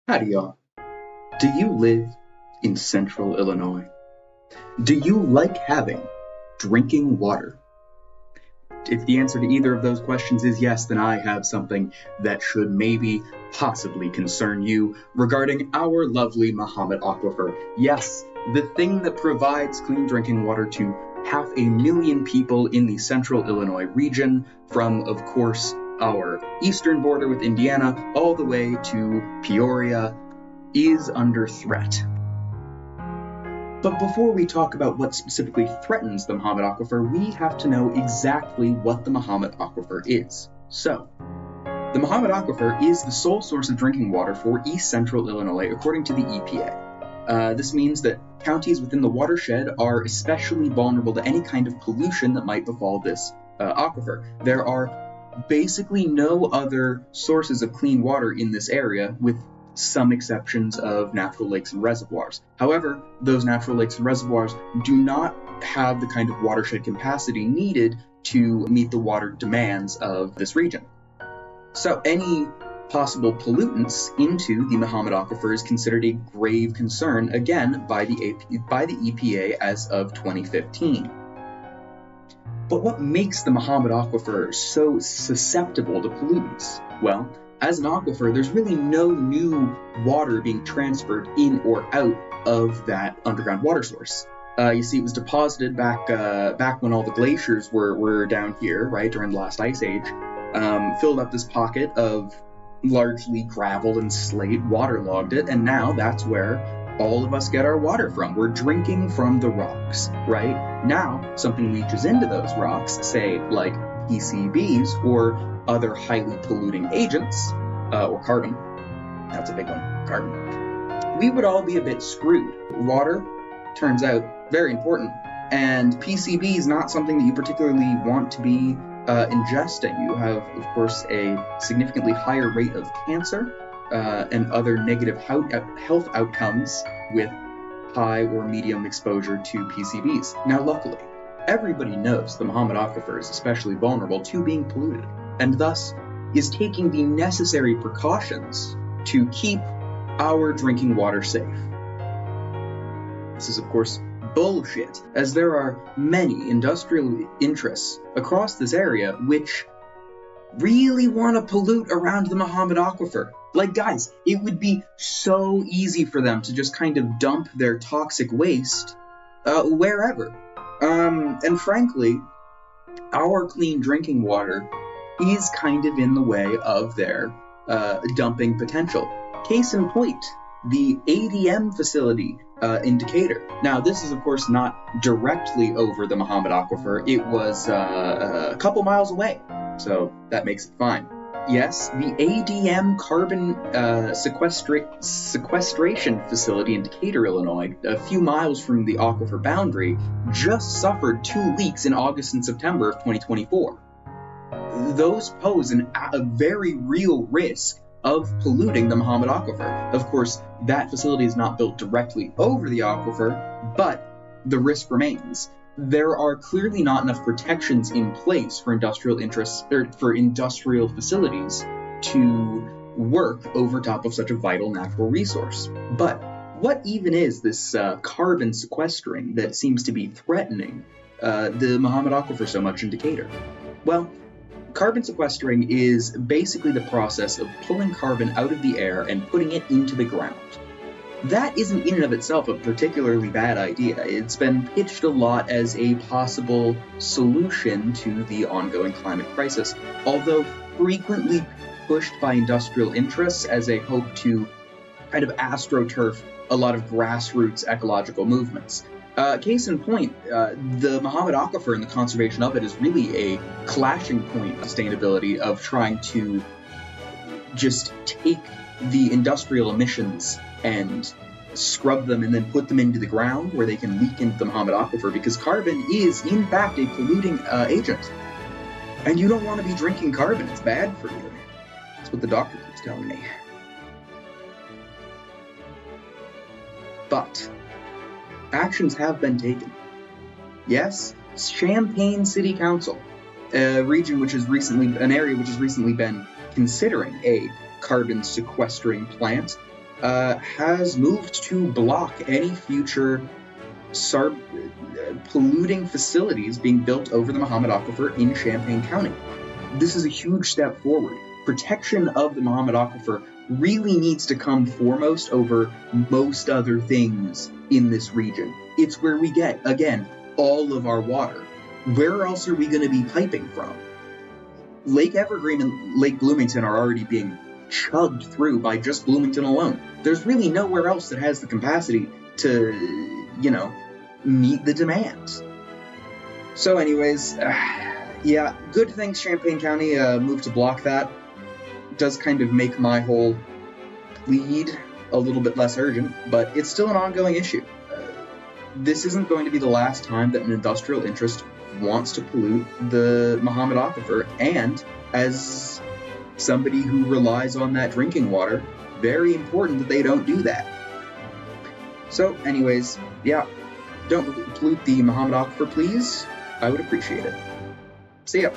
Howdy, y'all. Do you live in central Illinois? Do you like having drinking water? If the answer to either of those questions is yes, then I have something that should maybe, possibly concern you regarding our lovely Mahomet Aquifer. Yes, the thing that provides clean drinking water to 500,000 people in the central Illinois region, from, of course, our eastern border with Indiana all the way to Peoria, is under threat. But before we talk about what specifically threatens the Mahomet Aquifer, we have to know exactly what the Mahomet Aquifer is. So, the Mahomet Aquifer is the sole source of drinking water for East Central Illinois, according to the EPA. This means that counties within the watershed are especially vulnerable to any kind of pollution that might befall this aquifer. There are basically no other sources of clean water in this area, with some exceptions of natural lakes and reservoirs. However, those natural lakes and reservoirs do not have the kind of watershed capacity needed to meet the water demands of this region. So any possible pollutants into the Mahomet Aquifer is considered a grave concern, again, by the EPA as of 2015. But what makes the Mahomet Aquifer so susceptible to pollutants? Well, as an aquifer, there's really no new water being transferred in or out of that underground water source. You see, it was deposited back when all the glaciers were down here, right, during the last ice age, filled up this pocket of largely gravel and slate, waterlogged it, and now that's where all of us get our water from. We're drinking from the rocks, right? Now, something leaches into those rocks, say, like PCBs or other highly polluting agents, or carbon. That's a big one, carbon. We would all be a bit screwed. Water, turns out, very important, and PCB is not something that you particularly want to be ingesting. You have, of course, a significantly higher rate of cancer and other negative health outcomes with high or medium exposure to PCBs. Now, luckily, everybody knows the Mahomet Aquifer is especially vulnerable to being polluted, and thus is taking the necessary precautions to keep our drinking water safe. This is, of course, bullshit, as there are many industrial interests across this area which really want to pollute around the Mahomet Aquifer. Like, guys, it would be so easy for them to just kind of dump their toxic waste wherever. And frankly, our clean drinking water is kind of in the way of their dumping potential. Case in point, the ADM facility in Decatur. Now, this is, of course, not directly over the Mahomet Aquifer. It was a couple miles away, so that makes it fine. Yes, the ADM carbon sequestration facility in Decatur, Illinois, a few miles from the aquifer boundary, just suffered 2 leaks in August and September of 2024. Those pose a very real risk of polluting the Mahomet Aquifer. Of course, that facility is not built directly over the aquifer, but the risk remains. There are clearly not enough protections in place for industrial interests or for industrial facilities to work over top of such a vital natural resource. But what even is this carbon sequestering that seems to be threatening the Mahomet Aquifer so much in Decatur? Well, carbon sequestering is basically the process of pulling carbon out of the air and putting it into the ground. That isn't in and of itself a particularly bad idea. It's been pitched a lot as a possible solution to the ongoing climate crisis, although frequently pushed by industrial interests as a hope to kind of astroturf a lot of grassroots ecological movements. Case in point, the Mahomet Aquifer and the conservation of it is really a clashing point of sustainability of trying to just take the industrial emissions and scrub them and then put them into the ground where they can leak into the Mahomet Aquifer, because carbon is, in fact, a polluting agent. And you don't want to be drinking carbon. It's bad for you. That's what the doctor keeps telling me. But actions have been taken. Yes, Champaign City Council, an area which has recently been considering a carbon sequestering plant, has moved to block any future polluting facilities being built over the Mahomet Aquifer in Champaign County. This is a huge step forward. Protection of the Mahomet Aquifer really needs to come foremost over most other things in this region. It's where we get, again, all of our water. Where else are we going to be piping from? Lake Evergreen and Lake Bloomington are already being chugged through by just Bloomington alone. There's really nowhere else that has the capacity to, meet the demands. So anyways, yeah, good things Champaign County moved to block that. Does kind of make my whole plead a little bit less urgent, but it's still an ongoing issue. This isn't going to be the last time that an industrial interest wants to pollute the Mahomet Aquifer, and as somebody who relies on that drinking water, very important that they don't do that. So anyways, yeah, don't pollute the Mahomet Aquifer, please. I would appreciate it. See ya.